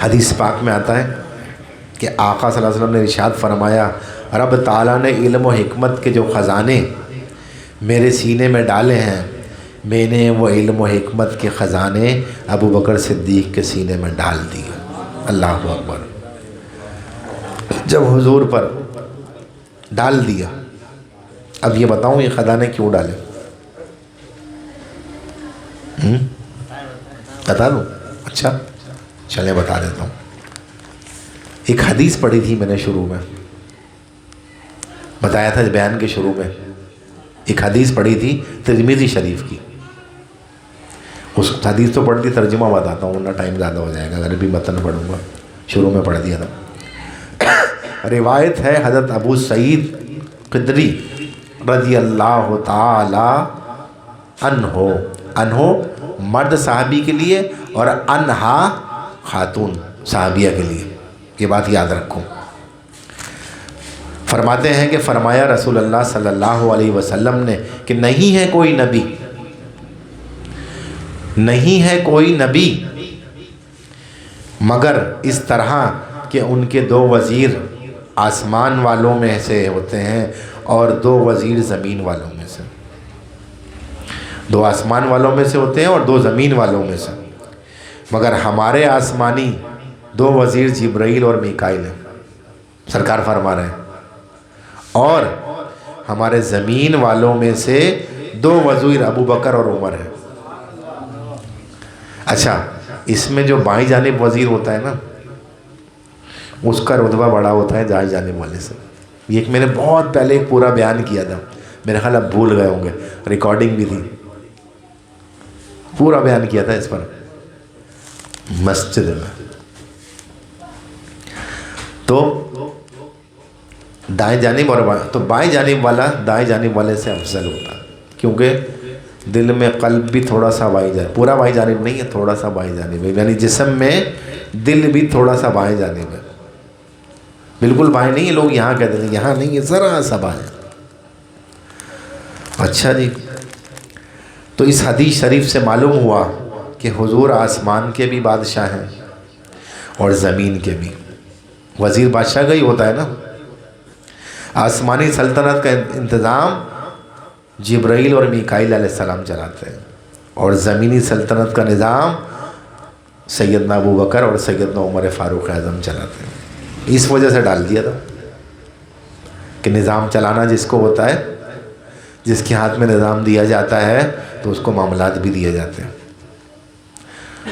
حدیث پاک میں آتا ہے کہ آقا صلی اللہ علیہ وسلم نے ارشاد فرمایا، رب تعالیٰ نے علم و حکمت کے جو خزانے میرے سینے میں ڈالے ہیں، میں نے وہ علم و حکمت کے خزانے ابو بکر صدیق کے سینے میں ڈال دیے۔ اللہ اکبر۔ جب حضور پر ڈال دیا، اب یہ بتاؤں یہ خزانے کیوں ڈالے؟ بتا دوں؟ اچھا چلیں بتا دیتا ہوں۔ ایک حدیث پڑھی تھی میں نے شروع میں، بتایا تھا بیان کے شروع میں، ایک حدیث پڑھی تھی ترمذی شریف کی۔ اس حدیث تو پڑھ دی، ترجمہ بتاتا ہوں ورنہ ٹائم زیادہ ہو جائے گا، اگر بھی متن پڑھوں گا، شروع میں پڑھ دیا تھا۔ روایت ہے حضرت ابو سعید خدری رضی اللہ تعالی عنہ مرد صحابی کے لیے اور انہا خاتون صحابیہ کے لیے، یہ بات یاد رکھو۔ فرماتے ہیں کہ فرمایا رسول اللہ صلی اللہ علیہ وسلم نے کہ نہیں ہے کوئی نبی، نہیں ہے کوئی نبی مگر اس طرح کہ ان کے دو وزیر آسمان والوں میں سے ہوتے ہیں اور دو وزیر زمین والوں میں سے، دو آسمان والوں میں سے ہوتے ہیں اور دو زمین والوں میں سے، مگر ہمارے آسمانی دو وزیر جبرائیل اور میکائیل ہیں، سرکار فرما رہے ہیں، اور ہمارے زمین والوں میں سے دو وزیر ابو بکر اور عمر ہیں۔ اچھا، اس میں جو بائیں جانب وزیر ہوتا ہے نا، اس کا رتبہ بڑا ہوتا ہے دائیں جانب والے سے۔ یہ ایک میں نے بہت پہلے ایک پورا بیان کیا تھا، میرے خیال اب بھول گئے ہوں گے، ریکارڈنگ بھی تھی، پورا بیان کیا تھا اس پر مسجد میں۔ تو دائیں جانب اور تو بائیں جانب والا دائیں جانب والے سے افضل ہوتا ہے، کیونکہ دل میں قلب بھی تھوڑا سا بائیں جانب، پورا بائیں جانب نہیں ہے، تھوڑا سا بائیں جانب ہے، یعنی جسم میں دل بھی تھوڑا سا بائیں جانب ہے، بالکل بائیں نہیں ہے، لوگ یہاں کہتے ہیں یہاں نہیں ہے، ذرا سا بائیں۔ اچھا جی، تو اس حدیث شریف سے معلوم ہوا کہ حضور آسمان کے بھی بادشاہ ہیں اور زمین کے بھی۔ وزیر بادشاہ کا ہی ہوتا ہے نا، آسمانی سلطنت کا انتظام جبرائیل اور میکائیل علیہ السلام چلاتے ہیں، اور زمینی سلطنت کا نظام سیدنا ابو بکر اور سیدنا عمر فاروق اعظم چلاتے ہیں۔ اس وجہ سے ڈال دیا تھا کہ نظام چلانا جس کو ہوتا ہے، جس کے ہاتھ میں نظام دیا جاتا ہے تو اس کو معاملات بھی دیے جاتے ہیں۔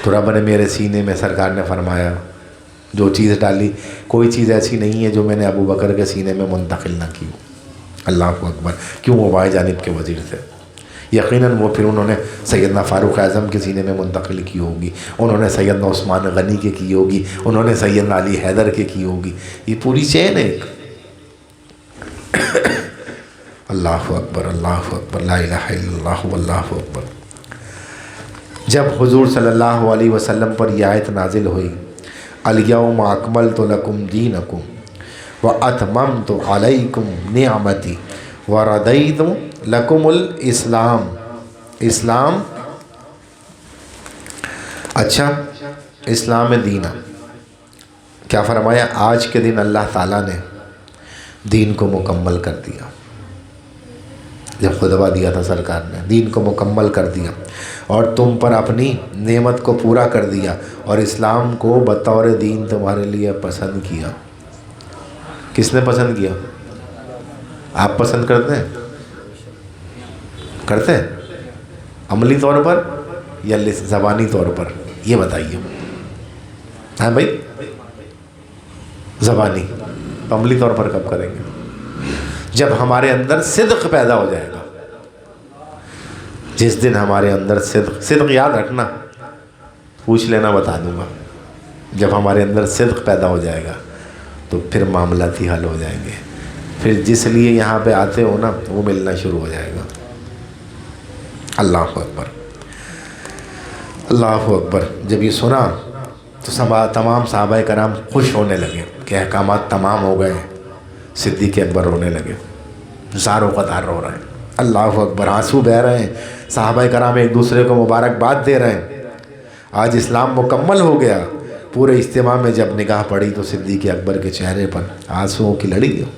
تو رب نے میرے سینے میں، سرکار نے فرمایا، جو چیز ڈالی، کوئی چیز ایسی نہیں ہے جو میں نے ابو بکر کے سینے میں منتقل نہ کی ہو۔ اللہ اکبر، کیوں؟ وہ بائیں جانب کے وزیر تھے، یقیناً وہ پھر انہوں نے سیدنا فاروق اعظم کے سینے میں منتقل کی ہوگی، انہوں نے سیدنا عثمان غنی کے کی ہوگی، انہوں نے سیدنا علی حیدر کے کی ہوگی، یہ پوری چین ہے ایک۔ اللہ اکبر، اللہ اکبر، لا الہ الا اللہ واللہ اکبر۔ جب حضور صلی اللہ علیہ وسلم پر یہ آیت نازل ہوئی، الیوم اکملت لکم دینکم واتممت علیکم نعمتی وردیت لکم الاسلام، اسلام، اچھا اسلام دینہ، کیا فرمایا؟ آج کے دن اللہ تعالیٰ نے دین کو مکمل کر دیا۔ جب خطبہ دیا تھا سرکار نے، دین کو مکمل کر دیا اور تم پر اپنی نعمت کو پورا کر دیا اور اسلام کو بطور دین تمہارے لیے پسند کیا۔ کس نے پسند کیا؟ آپ پسند کرتے ہیں؟ کرتے ہیں عملی طور پر یا زبانی طور پر؟ یہ بتائیے۔ ہاں بھائی، زبانی، عملی طور پر کب کریں گے؟ جب ہمارے اندر صدق پیدا ہو جائے گا۔ جس دن ہمارے اندر صدق یاد رکھنا، پوچھ لینا بتا دوں گا، جب ہمارے اندر صدق پیدا ہو جائے گا تو پھر معاملات ہی حل ہو جائیں گے، پھر جس لیے یہاں پہ آتے ہو نا وہ ملنا شروع ہو جائے گا۔ اللہ اکبر، اللہ اکبر۔ جب یہ سنا تو تمام صحابہ کرام خوش ہونے لگے کہ احکامات تمام ہو گئے۔ صدیق اکبر رونے لگے، زار و قطار رو رہے ہیں، اللہ اکبر، آنسو بہہ رہے ہیں، صحابہ کرام ایک دوسرے کو مبارکباد دے رہے ہیں، آج اسلام مکمل ہو گیا، پورے اجتماع میں جب نگاہ پڑی تو صدیق اکبر کے چہرے پر آنسوؤں کی لڑی ہو.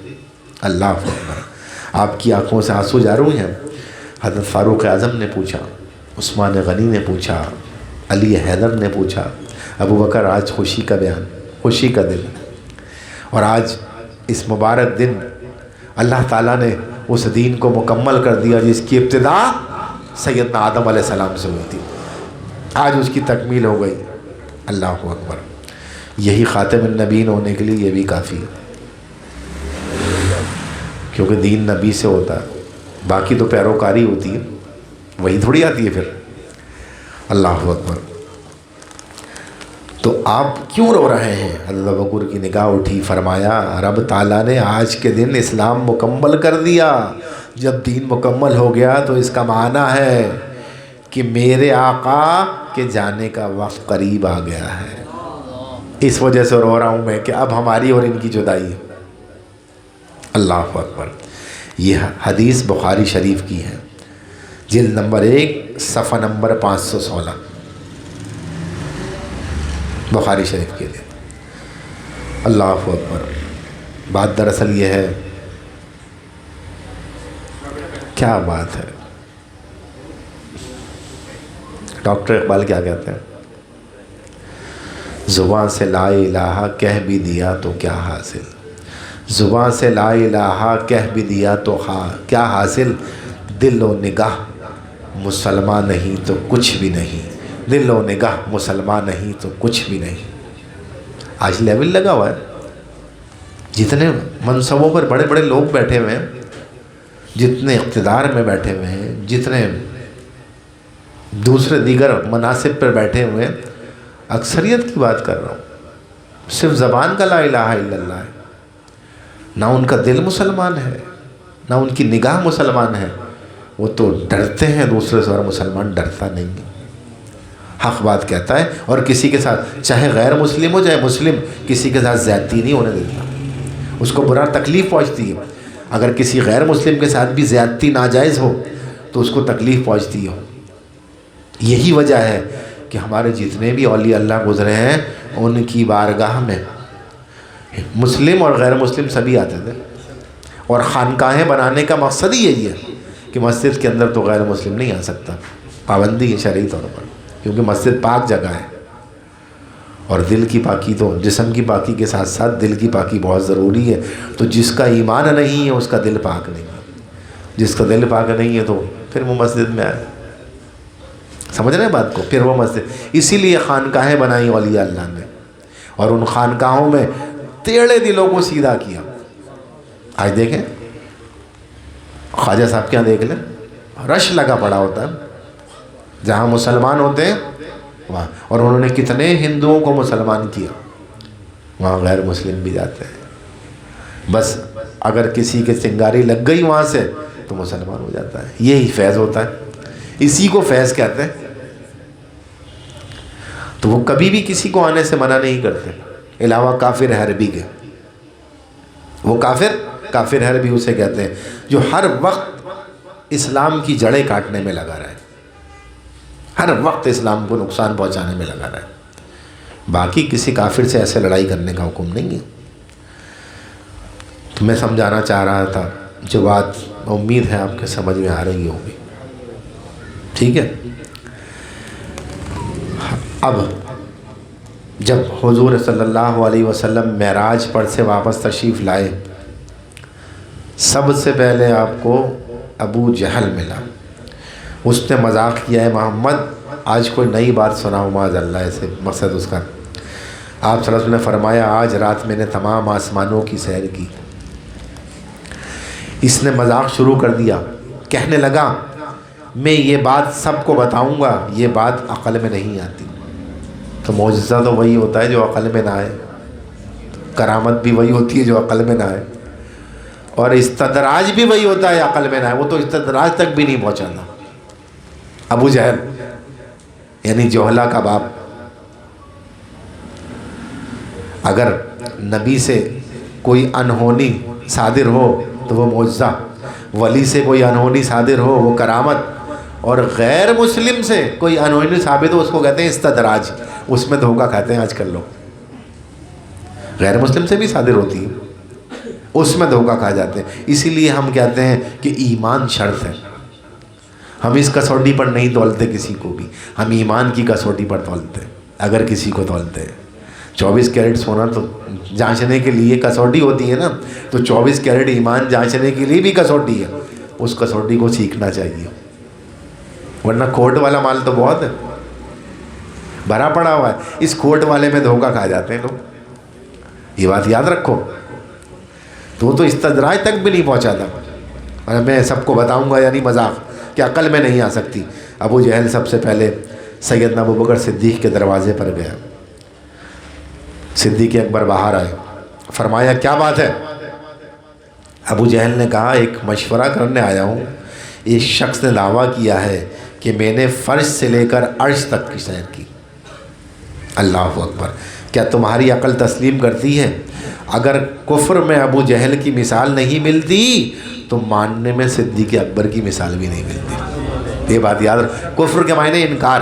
اللہ اکبر. آپ کی آنکھوں سے آنسو جاری ہیں. حضرت فاروق اعظم نے پوچھا, عثمان غنی نے پوچھا, علی حیدر نے پوچھا, ابو بکر آج خوشی کا بیان, خوشی کا دن. اور آج اس مبارک دن اللہ تعالیٰ نے اس دین کو مکمل کر دیا جس کی ابتدا سیدنا آدم علیہ السلام سے ہوئی تھی. آج اس کی تکمیل ہو گئی. اللہ اکبر. یہی خاتم النبیین ہونے کے لیے یہ بھی کافی ہے, کیونکہ دین نبی سے ہوتا ہے, باقی تو پیروکاری ہوتی ہے, وہی تھوڑی آتی ہے پھر. اللہ اکبر. تو آپ کیوں رو رہے ہیں؟ حضرت ابوبکر کی نگاہ اٹھی, فرمایا رب تعالیٰ نے آج کے دن اسلام مکمل کر دیا. جب دین مکمل ہو گیا تو اس کا معنی ہے کہ میرے آقا کے جانے کا وقت قریب آ گیا ہے. اس وجہ سے رو رہا ہوں میں کہ اب ہماری اور ان کی جدائی ہے. اللہ اکبر. یہ حدیث بخاری شریف کی ہے, جلد نمبر 1 صفحہ نمبر 516, بخاری شریف کے لیے. اللہ اکبر. بات دراصل یہ ہے, کیا بات ہے, ڈاکٹر اقبال کیا کہتے ہیں, زبان سے لا الہ کہہ بھی دیا تو کیا حاصل, زبان سے لا الہ کہہ بھی دیا تو کیا حاصل, دل و نگاہ مسلمان نہیں تو کچھ بھی نہیں, دل و نگاہ مسلمان نہیں تو کچھ بھی نہیں. آج لیول لگا ہوا ہے. جتنے منصبوں پر بڑے بڑے لوگ بیٹھے ہوئے ہیں, جتنے اقتدار میں بیٹھے ہوئے ہیں, جتنے دوسرے دیگر مناصب پر بیٹھے ہوئے ہیں, اکثریت کی بات کر رہا ہوں, صرف زبان کا لا الہ الا اللہ ہے. نہ ان کا دل مسلمان ہے, نہ ان کی نگاہ مسلمان ہے. وہ تو ڈرتے ہیں دوسرے سے, اور مسلمان ڈرتا نہیں ہے, حق بات کہتا ہے. اور کسی کے ساتھ, چاہے غیر مسلم ہو چاہے مسلم, کسی کے ساتھ زیادتی نہیں ہونے دیتا. اس کو برا تکلیف پہنچتی ہے. اگر کسی غیر مسلم کے ساتھ بھی زیادتی ناجائز ہو تو اس کو تکلیف پہنچتی ہو. یہی وجہ ہے کہ ہمارے جتنے بھی اولیاء اللہ گزرے ہیں ان کی بارگاہ میں مسلم اور غیر مسلم سبھی آتے تھے. اور خانقاہیں بنانے کا مقصد ہی یہی ہے کہ مسجد کے اندر تو غیر مسلم نہیں آ سکتا, پابندی ہے شرعی طور پر, کیونکہ مسجد پاک جگہ ہے. اور دل کی پاکی تو جسم کی پاکی کے ساتھ ساتھ دل کی پاکی بہت ضروری ہے. تو جس کا ایمان نہیں ہے اس کا دل پاک نہیں ہے, جس کا دل پاک نہیں ہے تو پھر وہ مسجد میں آئے. سمجھ رہے ہیں بات کو؟ پھر وہ مسجد, اسی لیے خانقاہیں بنائی اولیاء اللہ نے, اور ان خانقاہوں میں ٹیڑھے دلوں کو سیدھا کیا. آج دیکھیں خواجہ صاحب کیا دیکھ لیں, رش لگا پڑا ہوتا ہے جہاں مسلمان ہوتے ہیں وہاں, اور انہوں نے کتنے ہندوؤں کو مسلمان کیا, وہاں غیر مسلم بھی جاتے ہیں. بس اگر کسی کے چنگاری لگ گئی وہاں سے تو مسلمان ہو جاتا ہے. یہی فیض ہوتا ہے, اسی کو فیض کہتے ہیں. تو وہ کبھی بھی کسی کو آنے سے منع نہیں کرتے, علاوہ کافر حربی کے. وہ کافر حربی اسے کہتے ہیں جو ہر وقت اسلام کی جڑیں کاٹنے میں لگا رہا ہے, ہر وقت اسلام کو نقصان پہنچانے میں لگا رہا ہے. باقی کسی کافر سے ایسے لڑائی کرنے کا حکم نہیں ہے. تو میں سمجھانا چاہ رہا تھا جو بات, امید ہے آپ کے سمجھ میں آ رہی ہوگی. ٹھیک ہے. اب جب حضور صلی اللہ علیہ وسلم معراج پر سے واپس تشریف لائے, سب سے پہلے آپ کو ابو جہل ملا. اس نے مذاق کیا ہے, محمد آج کوئی نئی بات سناؤ معاذ اللہ, ایسے مقصد اس کا. آپ صلی اللہ علیہ وسلم نے فرمایا آج رات میں نے تمام آسمانوں کی سیر کی. اس نے مذاق شروع کر دیا, کہنے لگا میں یہ بات سب کو بتاؤں گا, یہ بات عقل میں نہیں آتی. تو معجزہ تو وہی ہوتا ہے جو عقل میں نہ آئے, کرامت بھی وہی ہوتی ہے جو عقل میں نہ آئے, اور استدراج بھی وہی ہوتا ہے عقل میں نہ آئے. وہ تو استدراج تک بھی نہیں پہنچا تھا. ابو جہل یعنی جوہلا کا باپ, اگر نبی سے کوئی انہونی صادر ہو تو وہ معجزہ, ولی سے کوئی انہونی صادر ہو وہ کرامت, اور غیر مسلم سے کوئی انہونی ثابت ہو اس کو کہتے ہیں استدراج. اس میں دھوکہ کھاتے ہیں آج کل لوگ. غیر مسلم سے بھی صادر ہوتی ہے، اس میں دھوکہ کھا جاتے ہیں۔ اسی لیے ہم کہتے ہیں کہ ایمان شرط ہے، ہم اس کسوٹی پر نہیں تولتے کسی کو بھی، ہم ایمان کی کسوٹی پر تولتے ہیں۔ اگر کسی کو تولتے ہیں 24 کیرٹ سونا تو جانچنے کے لیے کسوٹی ہوتی ہے نا، تو 24 کیرٹ ایمان جانچنے کے لیے بھی کسوٹی ہے، اس کسوٹی کو سیکھنا چاہیے، ورنہ کھوٹ والا مال تو بہت ہے، بھرا پڑا ہوا ہے، اس کھوٹ والے میں دھوکہ کھا جاتے ہیں لوگ، یہ بات یاد رکھو۔ تو استدراج تک بھی نہیں پہنچا تھا، اور میں سب کو بتاؤں گا یعنی مذاق کہ عقل میں نہیں آ سکتی۔ ابو جہل سب سے پہلے سیدنا ابو بکر صدیق کے دروازے پر گیا، صدیق اکبر باہر آئے، فرمایا کیا بات ہے؟ ابو جہل نے کہا ایک مشورہ کرنے آیا ہوں، ایک شخص نے دعویٰ کیا ہے کہ میں نے فرش سے لے کر عرش تک کی سیر کی۔ اللہ اکبر! کیا تمہاری عقل تسلیم کرتی ہے اگر کفر میں ابو جہل کی مثال نہیں ملتی تو ماننے میں صدیق اکبر کی مثال بھی نہیں ملتی؟ یہ بات یاد رکھو، کفر کے معنی انکار،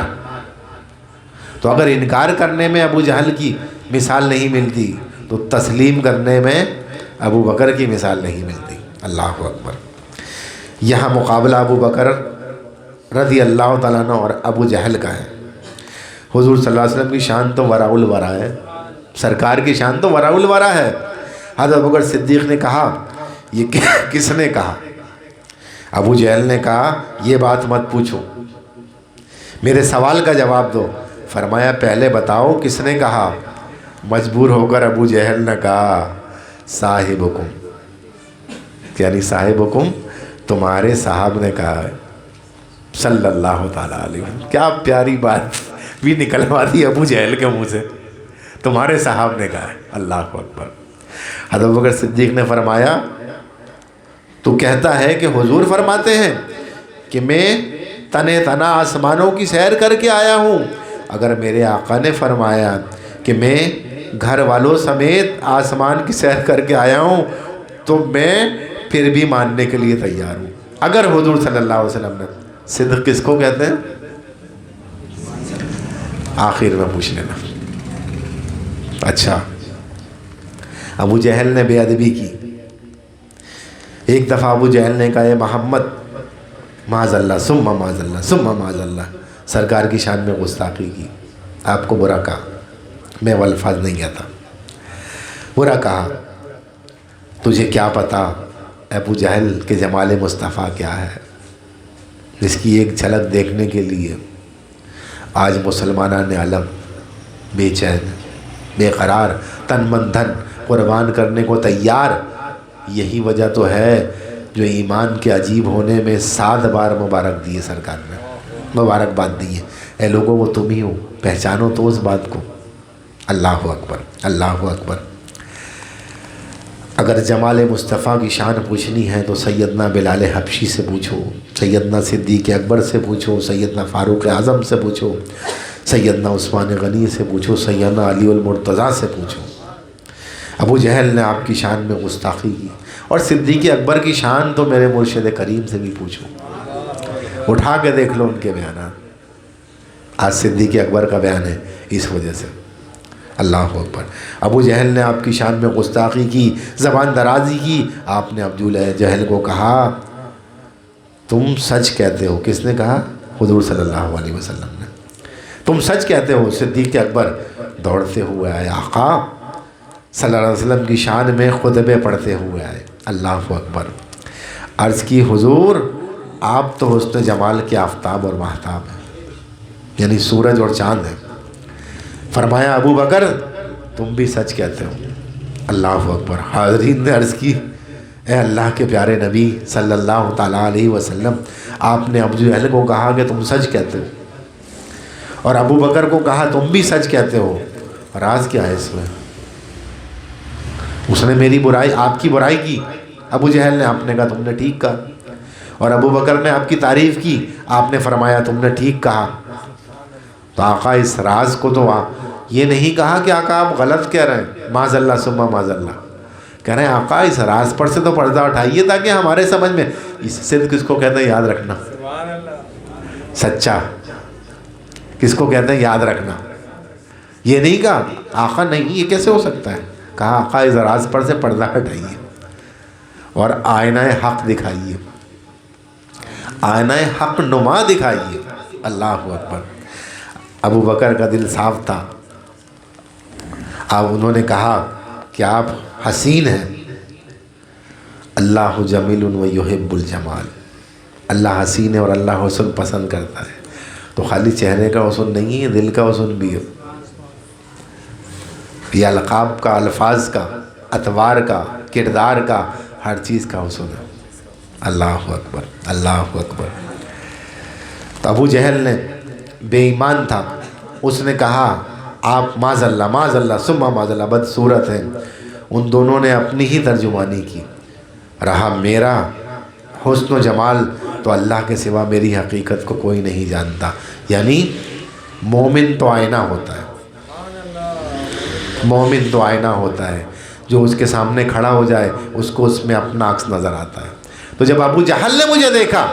تو اگر انکار کرنے میں ابو جہل کی مثال نہیں ملتی تو تسلیم کرنے میں ابو بکر کی مثال نہیں ملتی۔ اللہ اکبر! یہاں مقابلہ ابو بکر رضی اللہ تعالیٰ عنہ اور ابو جہل کا ہے۔ حضور صلی اللہ علیہ وسلم کی شان تو وراء الورا ہے، سرکار کی شان تو وراء الورا ہے۔ حضرت ابو بکر صدیق نے کہا یہ کس نے کہا؟ ابو جہل نے کہا یہ بات مت پوچھو، میرے سوال کا جواب دو۔ فرمایا پہلے بتاؤ کس نے کہا؟ مجبور ہو کر ابو جہل نے کہا صاحبکم، یعنی صاحبکم تمہارے صاحب نے کہا ہے، صلی اللہ تعالیٰ علیہ وسلم۔ کیا پیاری بات بھی نکلوا دی ابو جہل کے منہ سے، تمہارے صاحب نے کہا ہے۔ اللہ اکبر! حضرت ابو بکر صدیق نے فرمایا تو کہتا ہے کہ حضور فرماتے ہیں کہ میں تنے تنا آسمانوں کی سیر کر کے آیا ہوں، اگر میرے آقا نے فرمایا کہ میں گھر والوں سمیت آسمان کی سیر کر کے آیا ہوں تو میں پھر بھی ماننے کے لیے تیار ہوں۔ اگر حضور صلی اللہ علیہ وسلم نے، صدق کس کو کہتے ہیں؟ آخر میں پوچھ لینا۔ اچھا، ابو جہل نے بے ادبی کی، ایک دفعہ ابو جہل نے کہا اے محمد معاذ اللہ ثم معاذ اللہ ثم معاذ اللہ، سرکار کی شان میں گستاخی کی، آپ کو برا کہا، میں وہ الفاظ نہیں کہتا، برا کہا۔ تجھے کیا پتا ابو جہل کے جمال مصطفیٰ کیا ہے، جس کی ایک جھلک دیکھنے کے لیے آج مسلمانان عالم بے چین بے قرار، تن من دھن قربان کرنے کو تیار۔ یہی وجہ تو ہے جو ایمان کے عجیب ہونے میں 7 بار مبارک دیے، سرکار نے مبارکباد دی ہے، اے لوگوں وہ تم ہی ہو، پہچانو تو اس بات کو۔ اللہ اکبر! اللہ اکبر! اگر جمال مصطفیٰ کی شان پوچھنی ہے تو سیدنا بلال حبشی سے پوچھو، سیدنا صدیق اکبر سے پوچھو، سیدنا فاروق اعظم سے پوچھو، سیدنا عثمان غنی سے پوچھو، سیدنا علی المرتضیٰ سے پوچھو۔ ابو جہل نے آپ کی شان میں گستاخی کی، اور صدیق اکبر کی شان تو میرے مرشد کریم سے بھی پوچھو، اٹھا کے دیکھ لو ان کے بیانات۔ آج صدیق اکبر کا بیان ہے اس وجہ سے۔ اللہ اکبر! ابو جہل نے آپ کی شان میں گستاخی کی، زبان درازی کی۔ آپ نے ابو جہل کو کہا تم سچ کہتے ہو۔ کس نے کہا؟ حضور صلی اللہ علیہ وسلم نے۔ تم سچ کہتے ہو۔ صدیق اکبر دوڑتے ہوئے آئے، آقا صلی اللہ علیہ وسلم کی شان میں خطبے پڑھتے ہوئے آئے۔ اللہ اکبر! عرض کی حضور آپ تو حسن جمال کے آفتاب اور ماہتاب ہیں، یعنی سورج اور چاند ہیں۔ فرمایا ابو بکر تم بھی سچ کہتے ہو۔ اللہ اکبر! حاضرین نے عرض کی اے اللہ کے پیارے نبی صلی اللہ تعالیٰ علیہ وسلم، آپ نے ابو جہل کو کہا کہ تم سچ کہتے ہو، اور ابو بکر کو کہا تم بھی سچ کہتے ہو، راز کیا ہے اس میں؟ اس نے میری برائی، آپ کی برائی کی، ابو جہل نے، آپ نے کہا تم نے ٹھیک کہا، اور ابو بکر نے آپ کی تعریف کی، آپ نے فرمایا تم نے ٹھیک کہا۔ تو آقا اس راز کو تو یہ نہیں کہا کہ آقا آپ غلط کہہ رہے ہیں، معاذ اللہ ثم معاذ اللہ، کہہ رہے ہیں آقا اس راز پر سے تو پردہ اٹھائیے تاکہ ہمارے سمجھ میں، اس صدق کس کو کہتے ہیں یاد رکھنا، سچا کس کو کہتے ہیں یاد رکھنا۔ یہ نہیں کہا آقا نہیں یہ کیسے ہو سکتا ہے، کہا آقا اس راز پر سے پردہ ہٹائیے اور آئینہ حق دکھائیے، آئینہ حق نما دکھائیے۔ اللہ اکبر۔ ابو بکر کا دل صاف تھا، اب انہوں نے کہا کہ آپ حسین ہیں، اللہ جمیل و یحب الجمال، اللہ حسین ہے اور اللہ حسن پسند کرتا ہے۔ تو خالی چہرے کا حسن نہیں ہے، دل کا حسن بھی ہے، یہ القاب کا، الفاظ کا، اطوار کا، کردار کا، ہر چیز کا حسن ہے۔ اللہ اکبر، اللہ اکبر۔ تو ابو جہل نے، بے ایمان تھا، اس نے کہا آپ معاذ اللہ معاذ اللہ ثم معاذ اللہ بدصورت ہیں۔ ان دونوں نے اپنی ہی ترجمانی کی، رہا میرا حسن و جمال تو اللہ کے سوا میری حقیقت کو کوئی نہیں جانتا۔ یعنی مومن تو آئینہ ہوتا ہے، مومن تو آئینہ ہوتا ہے، جو اس کے سامنے کھڑا ہو جائے اس کو اس میں اپنا عکس نظر آتا ہے۔ تو جب ابو جہل نے مجھے دیکھا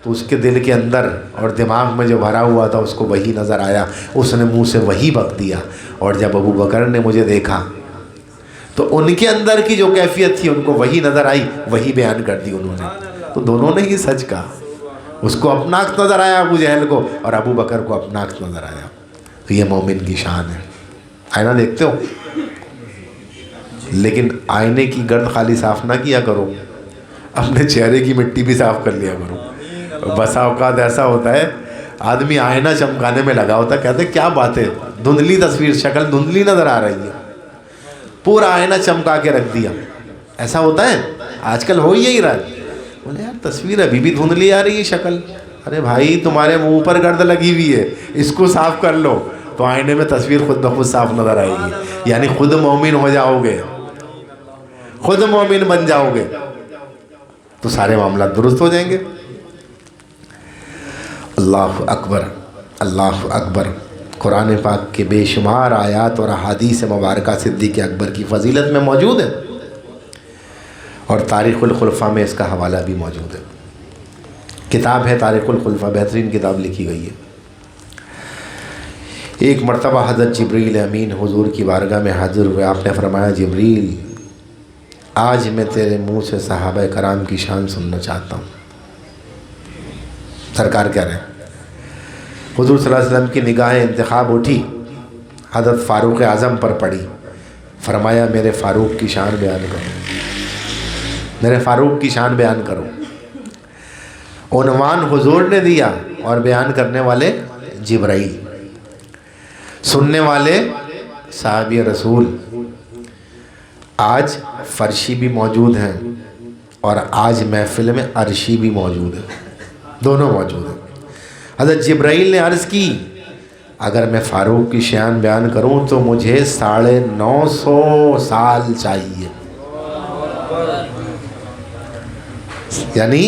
تو اس کے دل کے اندر اور دماغ میں جو بھرا ہوا تھا اس کو وہی نظر آیا، اس نے منہ سے وہی بک دیا۔ اور جب ابو بکر نے مجھے دیکھا تو ان کے اندر کی جو کیفیت تھی ان کو وہی نظر آئی، وہی بیان کر دی انہوں نے۔ تو دونوں نے ہی سچ کہا، اس کو اپنا عکس نظر آیا ابو جہل کو، اور ابو بکر کو اپنا عکس نظر آیا۔ تو یہ مومن کی شان ہے۔ آئینہ دیکھتے ہو، لیکن آئینے کی گرد خالی صاف نہ کیا کرو، اپنے چہرے کی مٹی بھی صاف کر لیا کرو۔ بسا اوقات ایسا ہوتا ہے آدمی آئینہ چمکانے میں لگا ہوتا ہے، کہتے ہیں کیا بات ہے، دھندلی تصویر، شکل دھندلی نظر آ رہی ہے، پورا آئینہ چمکا کے رکھ دیا۔ ایسا ہوتا ہے آج کل، ہو یہی رہا ہے۔ بولے یار تصویر ابھی بھی دھندلی آ رہی ہے شکل، ارے بھائی تمہارے منہ پر گرد لگی ہوئی ہے، اس کو صاف کر لو تو آئینے میں تصویر خود بخود صاف نظر آئے گی۔ یعنی خود مومن ہو جاؤ گے، خود مومن بن جاؤ گے تو سارے معاملات درست ہو جائیں گے۔ اللہ اکبر، اللہ اکبر۔ قرآن پاک کے بے شمار آیات اور احادیث مبارکہ صدیق اکبر کی فضیلت میں موجود ہے، اور تاریخ الخلفاء میں اس کا حوالہ بھی موجود ہے۔ کتاب ہے تاریخ الخلفاء، بہترین کتاب لکھی گئی ہے۔ ایک مرتبہ حضرت جبریل امین حضور کی بارگاہ میں حاضر ہوئے، آپ نے فرمایا جبریل آج میں تیرے منہ سے صحابہ کرام کی شان سننا چاہتا ہوں۔ سرکار کہہ رہے ہیں، حضور صلی اللہ علیہ وسلم کی نگاہیں انتخاب اٹھی، حضرت فاروق اعظم پر پڑی، فرمایا میرے فاروق کی شان بیان کرو، میرے فاروق کی شان بیان کرو۔ عنوان حضور نے دیا اور بیان کرنے والے جبرائیل، سننے والے صحابی رسول۔ آج فرشی بھی موجود ہیں اور آج محفل میں عرشی بھی موجود ہے، دونوں موجود ہیں۔ حضرت جبرائیل نے عرض کی اگر میں فاروق کی شان بیان کروں تو مجھے 950 سال چاہیے۔ یعنی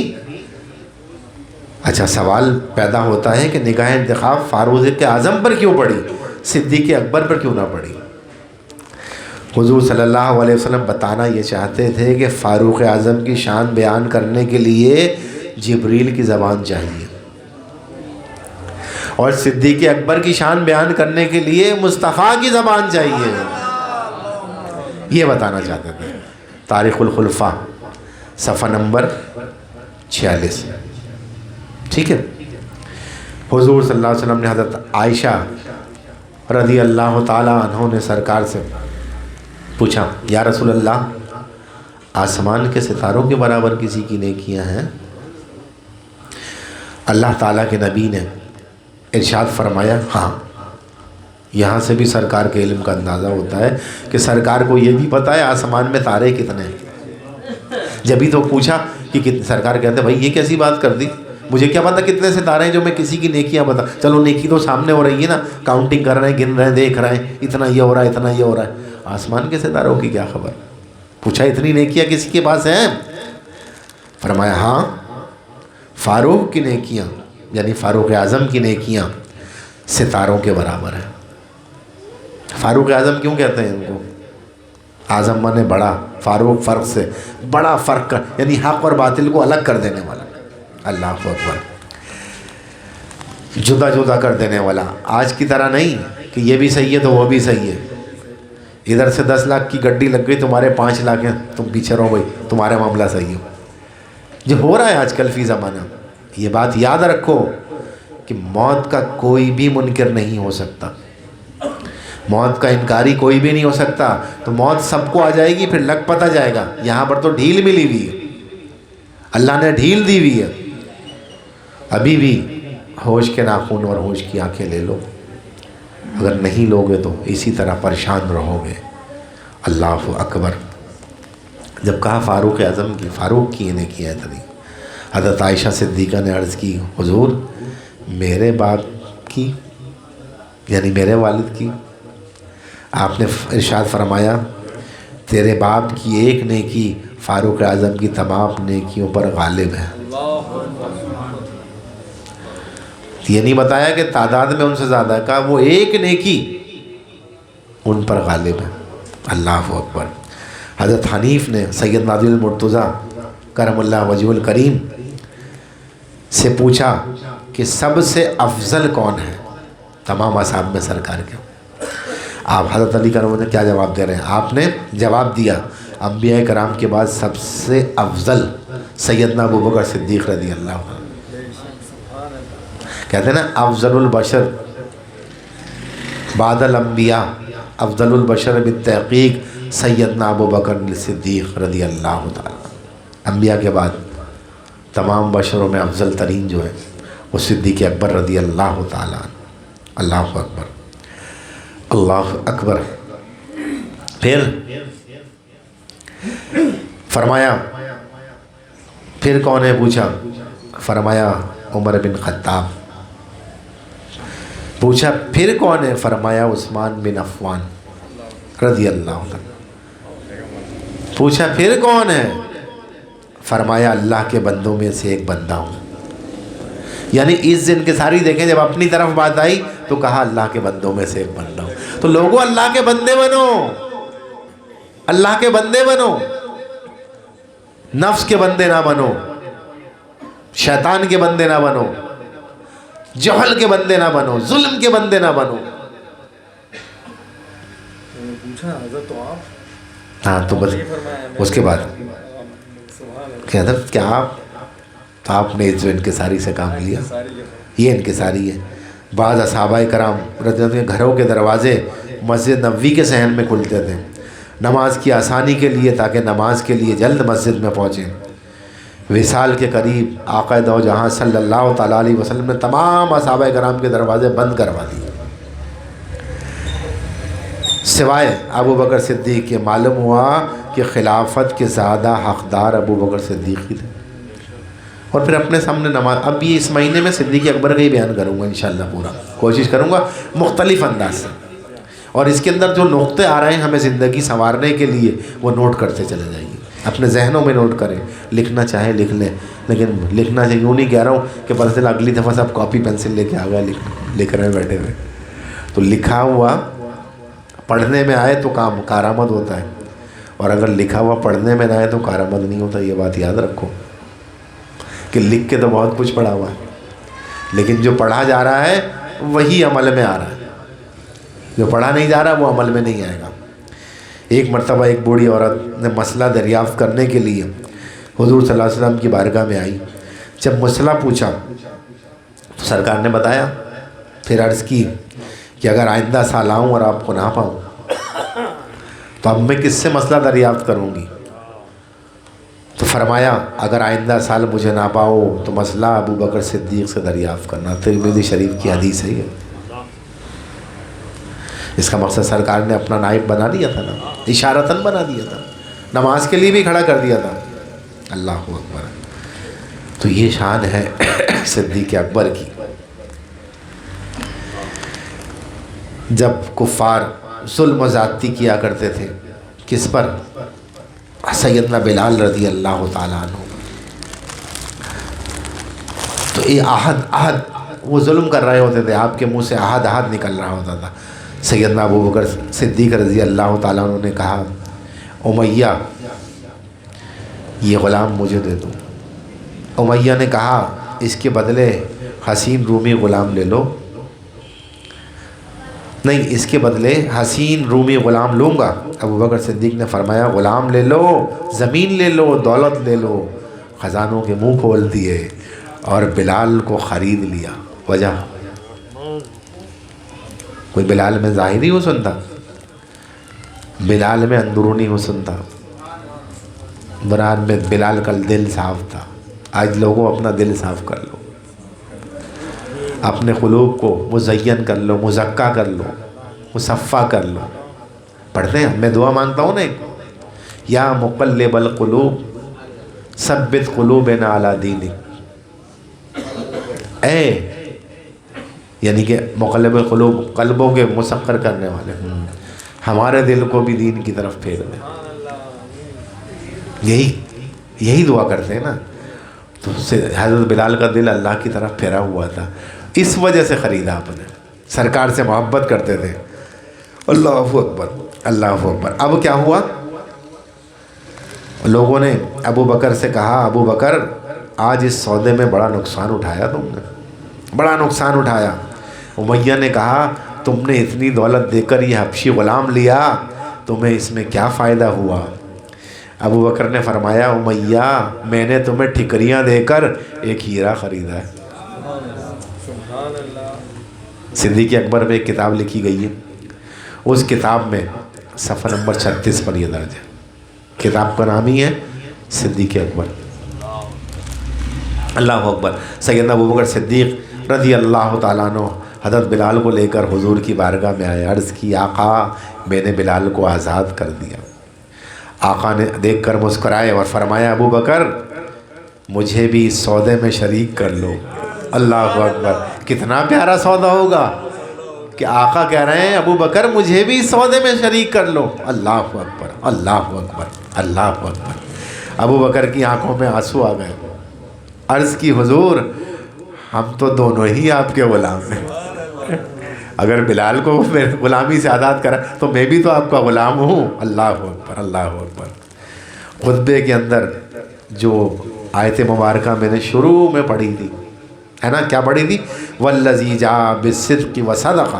اچھا سوال پیدا ہوتا ہے کہ نگاہ انتخاب فاروق اعظم پر کیوں پڑی، صدیق اکبر پر کیوں نہ پڑی؟ حضور صلی اللہ علیہ وسلم بتانا یہ چاہتے تھے کہ فاروق اعظم کی شان بیان کرنے کے لیے جبریل کی زبان چاہیے، اور صدیق اکبر کی شان بیان کرنے کے لیے مصطفیٰ کی زبان چاہیے، یہ بتانا چاہتے تھے۔ تاریخ الخلفاء صفحہ نمبر 46، ٹھیک ہے۔ حضور صلی اللہ علیہ وسلم نے حضرت عائشہ رضی اللہ تعالی عنہ نے سرکار سے پوچھا یا رسول اللہ آسمان کے ستاروں کے برابر کسی کی نیکیاں ہیں؟ اللہ تعالیٰ کے نبی نے ارشاد فرمایا ہاں۔ یہاں سے بھی سرکار کے علم کا اندازہ ہوتا ہے کہ سرکار کو یہ بھی پتہ ہے آسمان میں تارے کتنے ہیں۔ جبھی تو پوچھا کہ سرکار کہتے بھائی یہ کیسی بات کر دی، مجھے کیا پتا کتنے ستارے ہیں جو میں کسی کی نیکیاں بتا، چلو نیکی تو سامنے ہو رہی ہے نا، کاؤنٹنگ کر رہے ہیں، گن رہے ہیں، دیکھ رہے ہیں، اتنا یہ ہو رہا ہے، اتنا یہ ہو رہا ہے، آسمان کے ستاروں کی کیا خبر؟ پوچھا اتنی نیکیاں کسی کے پاس ہیں؟ فرمایا ہاں، فاروق کی نیکیاں یعنی فاروق اعظم کی نیکیاں ستاروں کے برابر ہیں۔ فاروق اعظم کیوں کہتے ہیں ان کو؟ اعظم مانے بڑا، فاروق فرق سے بڑا فرق کر، یعنی حق اور باطل کو الگ کر دینے والا، اللہ اکبر، جدا جدا کر دینے والا۔ آج کی طرح نہیں کہ یہ بھی صحیح ہے تو وہ بھی صحیح ہے، ادھر سے 10 لاکھ کی گڈی لگ گئی، تمہارے 5 لاکھ ہیں، تم پیچھے رہو بھائی، تمہارا معاملہ صحیح ہو. جو ہو رہا ہے آج کل فی زمانہ. یہ بات یاد رکھو کہ موت کا کوئی بھی منکر نہیں ہو سکتا، موت کا انکاری کوئی بھی نہیں ہو سکتا. تو موت سب کو آ جائے گی، پھر لگ پتہ جائے گا. یہاں پر تو ڈھیل ملی ہوئی ہے، اللہ نے ڈھیل دی ہوئی ہے. ابھی بھی ہوش کے ناخن اور ہوش کی آنکھیں لے لو، اگر نہیں لوگے تو اسی طرح پریشان رہو گے. اللہ اکبر. جب کہا فاروق اعظم کی، فاروق کی انہیں کیا تھی. حضرت عائشہ صدیقہ نے عرض کی، حضور میرے باپ کی یعنی میرے والد کی. آپ نے ارشاد فرمایا تیرے باپ کی ایک نیکی فاروق اعظم کی تمام نیکیوں پر غالب ہے. یہ نہیں بتایا کہ تعداد میں ان سے زیادہ ہے، کہا وہ ایک نیکی ان پر غالب ہے. اللہ اکبر. حضرت حنیف نے سید نادر المرتضیٰ کرم اللہ وجہ الکریم سے پوچھا کہ سب سے افضل کون ہے تمام اصحاب میں سرکار کے. آپ حضرت علی کرم نے کیا جواب دے رہے ہیں؟ آپ نے جواب دیا انبیاء کرام کے بعد سب سے افضل سیدنا ابوبکر صدیق رضی اللہ عنہ. کہتے ہیں نا افضل البشر بعد الانبیاء، افضل البشر بالتحقیق سیدنا ابوبکر صدیق رضی اللہ تعالی. انبیاء کے بعد تمام بشروں میں افضل ترین جو ہے وہ صدیق اکبر رضی اللہ تعالی عنہ. اللہ اکبر، اللہ اکبر. پھر فرمایا پھر کون ہے پوچھا، فرمایا عمر بن خطاب. پوچھا پھر کون ہے، فرمایا عثمان بن عفان رضی اللہ عنہ. پوچھا پھر کون ہے، فرمایا اللہ کے بندوں میں سے ایک بندہ ہوں. یعنی اس دن کے ساری دیکھیں جب اپنی طرف بات آئی تو کہا اللہ کے بندوں میں سے ایک بندہ ہوں. تو لوگوں اللہ کے بندے بنو، اللہ کے بندے بنو، نفس کے بندے نہ بنو، شیطان کے بندے نہ بنو، جہل کے بندے نہ بنو، ظلم کے بندے نہ بنو. ہاں تو بس اس کے بعد کہ حضرت کیا آپ نے جو انکساری سے کام لیا، یہ انکساری ہے. بعض صحابہ کرام رضی اللہ عنہ گھروں کے دروازے مسجد نبوی کے صحن میں کھلتے تھے نماز کی آسانی کے لیے، تاکہ نماز کے لیے جلد مسجد میں پہنچیں. وصال کے قریب آقا دو جہاں صلی اللہ تعالیٰ علیہ وسلم نے تمام صحابہ کرام کے دروازے بند کروا دیے سوائے ابو بکر صدیق کے. معلوم ہوا کہ خلافت کے زیادہ حقدار ابو بکر صدیق ہی تھے. اور پھر اپنے سامنے نماز، اب یہ اس مہینے میں صدیق اکبر کا ہی بیان کروں گا انشاءاللہ، پورا کوشش کروں گا مختلف انداز سے. اور اس کے اندر جو نقطے آ رہے ہیں ہمیں زندگی سنوارنے کے لیے وہ نوٹ کرتے چلے جائیے، اپنے ذہنوں میں نوٹ کریں. لکھنا چاہے لکھ لیں، لیکن لکھنا چاہیے یوں نہیں کہہ رہا ہوں کہ پتہ چلا اگلی دفعہ سب کاپی پینسل لے کے آ گیا لکھ رہے ہیں بیٹھے ہوئے. تو لکھا ہوا پڑھنے میں آئے تو کام کارآمد ہوتا ہے، اور اگر لکھا ہوا پڑھنے میں نہ آئے تو کارآمد نہیں ہوتا. یہ بات یاد رکھو کہ لکھ کے تو بہت کچھ پڑھا ہوا ہے، لیکن جو پڑھا جا رہا ہے وہی عمل میں آ رہا ہے، جو پڑھا نہیں جا رہا وہ عمل میں نہیں آئے گا. ایک مرتبہ ایک بوڑھی عورت نے مسئلہ دریافت کرنے کے لیے حضور صلی اللہ علیہ وسلم کی بارگاہ میں آئی. جب مسئلہ پوچھا تو سرکار نے بتایا. پھر عرض کی کہ اگر آئندہ سال آؤں اور آپ کو نہ پاؤں تو اب میں کس سے مسئلہ دریافت کروں گی؟ تو فرمایا اگر آئندہ سال مجھے نہ پاؤ تو مسئلہ ابو بکر صدیق سے دریافت کرنا. ترمذی شریف کی حدیث ہے یہ. اس کا مقصد سرکار نے اپنا نائب بنا دیا تھا نا، اشارتاً بنا دیا تھا، نماز کے لیے بھی کھڑا کر دیا تھا. اللہ اکبر. تو یہ شان ہے صدیق اکبر کی. جب کفار ظلم و زیادتی کیا کرتے تھے کس پر؟ سیدنا بلال رضی اللہ تعالیٰ عنہ. تو یہ احد وہ ظلم کر رہے ہوتے تھے، آپ کے منہ سے احد نکل رہا ہوتا تھا. سیدنا ابو بکر صدیق رضی اللہ تعالیٰ عنہ نے کہا امیہ یہ غلام مجھے دے دو. امیہ نے کہا اس کے بدلے حسین رومی غلام لے لو. نہیں، اس کے بدلے حسین رومی غلام لوں گا۔ ابو بکر صدیق نے فرمایا غلام لے لو، زمین لے لو، دولت لے لو۔ خزانوں کے منہ کھول دیے اور بلال کو خرید لیا۔ وجہ کوئی بلال میں ظاہری حسن تھا، بلال میں اندرونی حسن تھا۔ برات میں بلال کا دل صاف تھا۔ آج لوگوں اپنا دل صاف کر لو، اپنے قلوب کو مزین کر لو، مزکا کر لو، مصفا کر لو۔ پڑھتے ہیں، میں دعا مانگتا ہوں نا ایک، یا مقلب القلوب ثبت قلوبنا علی دینک۔ اے یعنی کہ مقلب القلوب، قلبوں کے مسخر کرنے والے، ہمارے دل کو بھی دین کی طرف پھیر دیں۔ یہی دعا کرتے ہیں نا۔ تو حضرت بلال کا دل اللہ کی طرف پھیرا ہوا تھا، اس وجہ سے خریدا آپ نے۔ سرکار سے محبت کرتے تھے۔ اللہ اکبر، اللہ اکبر۔ اب کیا ہوا؟ لوگوں نے ابو بکر سے کہا ابو بکر آج اس سودے میں بڑا نقصان اٹھایا، تم نے بڑا نقصان اٹھایا۔ امیہ نے کہا تم نے اتنی دولت دے کر یہ حبشی غلام لیا، تمہیں اس میں کیا فائدہ ہوا؟ ابو بکر نے فرمایا امیہ میں نے تمہیں ٹھکریاں دے کر ایک ہیرا خریدا ہے۔ صدیق اکبر میں ایک کتاب لکھی گئی ہے، اس کتاب میں صفحہ نمبر 36 پر یہ درج ہے۔ کتاب کا نام ہی ہے صدیق اکبر۔ اللہ اکبر۔ سیدنا ابو بکر صدیق رضی اللہ تعالیٰ عنہ حضرت بلال کو لے کر حضور کی بارگاہ میں آئے، عرض کی آقا میں نے بلال کو آزاد کر دیا۔ آقا نے دیکھ کر مسکرائے اور فرمایا ابو بکر مجھے بھی اس سودے میں شریک کر لو۔ اللہ اکبر، کتنا پیارا سودا ہوگا کہ آقا کہہ رہے ہیں ابو بکر مجھے بھی اس سودے میں شریک کر لو۔ اللہ اکبر، اللہ اکبر، اللہ اکبر۔ ابو بکر کی آنکھوں میں آنسو آ گئے۔ عرض کی حضور ہم تو دونوں ہی آپ کے غلام ہیں، اگر بلال کو غلامی سے آزاد کرا تو میں بھی تو آپ کا غلام ہوں۔ اللہ اکبر، اللہ اکبر۔ خطبے کے اندر جو آیت مبارکہ میں نے شروع میں پڑھی تھی، ہے نا، کیا پڑھی تھی؟ والذی جاء بالصدق وصدق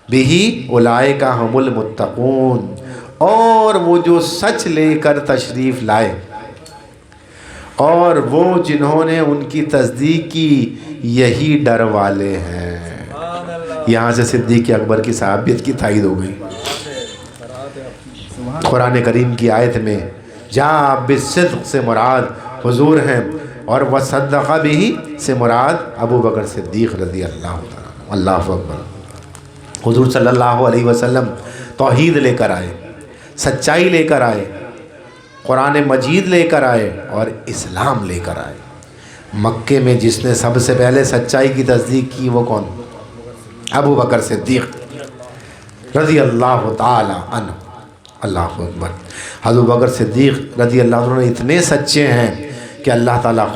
بہ اولئک ھم المتقون، اور وہ جو سچ لے کر تشریف لائے اور وہ جنہوں نے ان کی تصدیق کی یہی ڈر والے ہیں۔ یہاں سے صدیق اکبر کی صحابیت کی تائید ہو گئی۔ قرآن کریم کی آیت میں جاء بالصدق سے مراد حضور ہیں اور وصدق بہ سے مراد ابو بکر صدیق رضی اللہ عنہ۔ اللہ اکبر۔ حضور صلی اللہ علیہ وسلم توحید لے کر آئے، سچائی لے کر آئے، قرآن مجید لے کر آئے اور اسلام لے کر آئے۔ مکے میں جس نے سب سے پہلے سچائی کی تصدیق کی وہ کون؟ ابو بکر صدیق رضی اللہ تعالی عنہ۔ اللہ اکبر۔ ابو بکر صدیق رضی اللہ عنہ اتنے سچے ہیں کہ اللہ تعالیٰ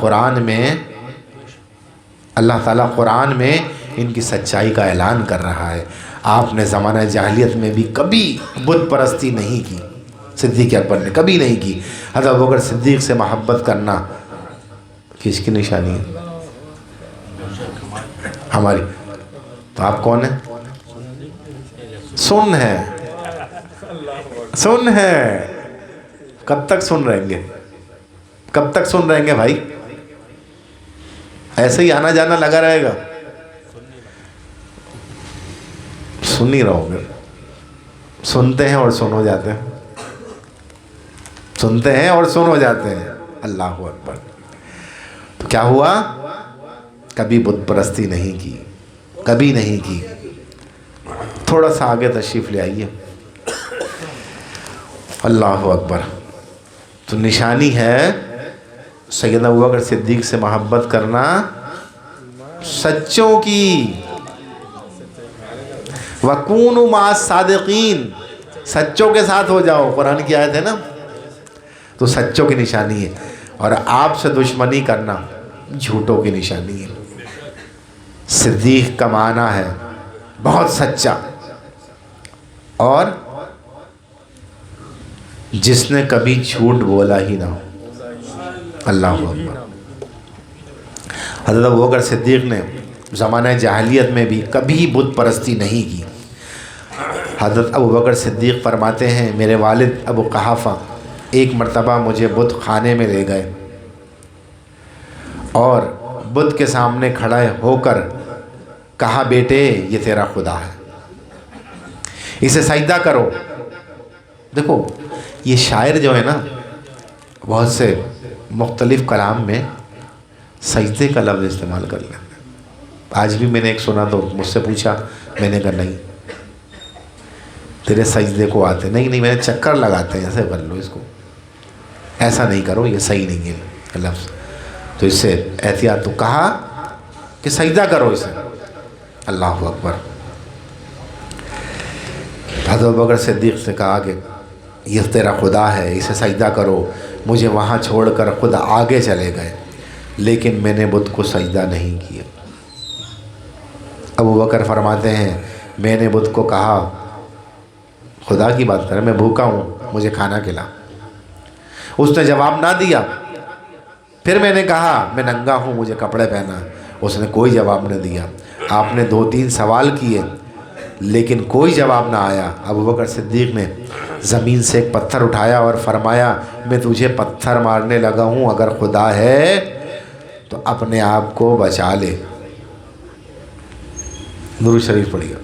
قرآن میں ان کی سچائی کا اعلان کر رہا ہے۔ آپ نے زمانہ جاہلیت میں بھی کبھی بت پرستی نہیں کی، صدیق اکبر نے کبھی نہیں کی۔ حضرت ابو بکر صدیق سے محبت کرنا کس کی نشانی ہے؟ ہماری۔ تو آپ کون ہیں؟ سن ہے، سن ہے۔ کب تک سن رہیں گے؟ کب تک سن رہیں گے بھائی؟ ایسے ہی آنا جانا لگا رہے گا؟ سن ہی رہو گے۔ سنتے ہیں اور سن ہو جاتے ہیں، سنتے ہیں اور سن ہو جاتے ہیں۔ اللہ اکبر۔ تو کیا ہوا؟ کبھی بت پرستی نہیں کی، کبھی نہیں کی۔ تھوڑا سا آگے تشریف لے آئیے۔ اللہ اکبر۔ تو نشانی ہے سیدنا ابو بکر صدیق سے محبت کرنا سچوں کی۔ وَكُونُوا مَعَ الصَّادِقِينَ، سچوں کے ساتھ ہو جاؤ، قرآن کی آیت ہے نا۔ تو سچوں کی نشانی ہے، اور آپ سے دشمنی کرنا جھوٹوں کی نشانی ہے۔ صدیق کا معنی ہے بہت سچا، اور جس نے کبھی جھوٹ بولا ہی نہ ہو۔ اللہ اکبر۔ حضرت ابو بکر صدیق نے زمانہ جاہلیت میں بھی کبھی بت پرستی نہیں کی، حضرت ابو بکر صدیق فرماتے ہیں میرے والد ابو قحافہ ایک مرتبہ مجھے بت خانے میں لے گئے اور بت کے سامنے کھڑے ہو کر کہا بیٹے یہ تیرا خدا ہے، اسے سجدہ کرو۔ دیکھو یہ شاعر جو ہے نا بہت سے مختلف کلام میں سجدے کا لفظ استعمال کر لیتے ہیں۔ آج بھی میں نے ایک سنا تو مجھ سے پوچھا، میں نے کہا نہیں تیرے سجدے کو آتے نہیں میں نے چکر لگاتے ہیں، ایسے کر لو اس کو، ایسا نہیں کرو، یہ صحیح نہیں ہے لفظ، تو اس سے احتیاط۔ تو کہا کہ سجدہ کرو اسے۔ اللہ اکبر۔ حضرت ابوبکر صدیق سے کہا کہ یہ تیرا خدا ہے، اسے سجدہ کرو۔ مجھے وہاں چھوڑ کر خود آگے چلے گئے، لیکن میں نے بت کو سجدہ نہیں کیا۔ ابو بکر فرماتے ہیں میں نے بت کو کہا خدا کی بات کر میں بھوکا ہوں، مجھے کھانا کھلا۔ اس نے جواب نہ دیا۔ پھر میں نے کہا میں ننگا ہوں، مجھے کپڑے پہنا۔ اس نے کوئی جواب نہ دیا۔ آپ نے 2-3 سوال کیے لیکن کوئی جواب نہ آیا۔ ابو بکر صدیق نے زمین سے ایک پتھر اٹھایا اور فرمایا میں تجھے پتھر مارنے لگا ہوں، اگر خدا ہے تو اپنے آپ کو بچا لے۔ درود شریف پڑھیے۔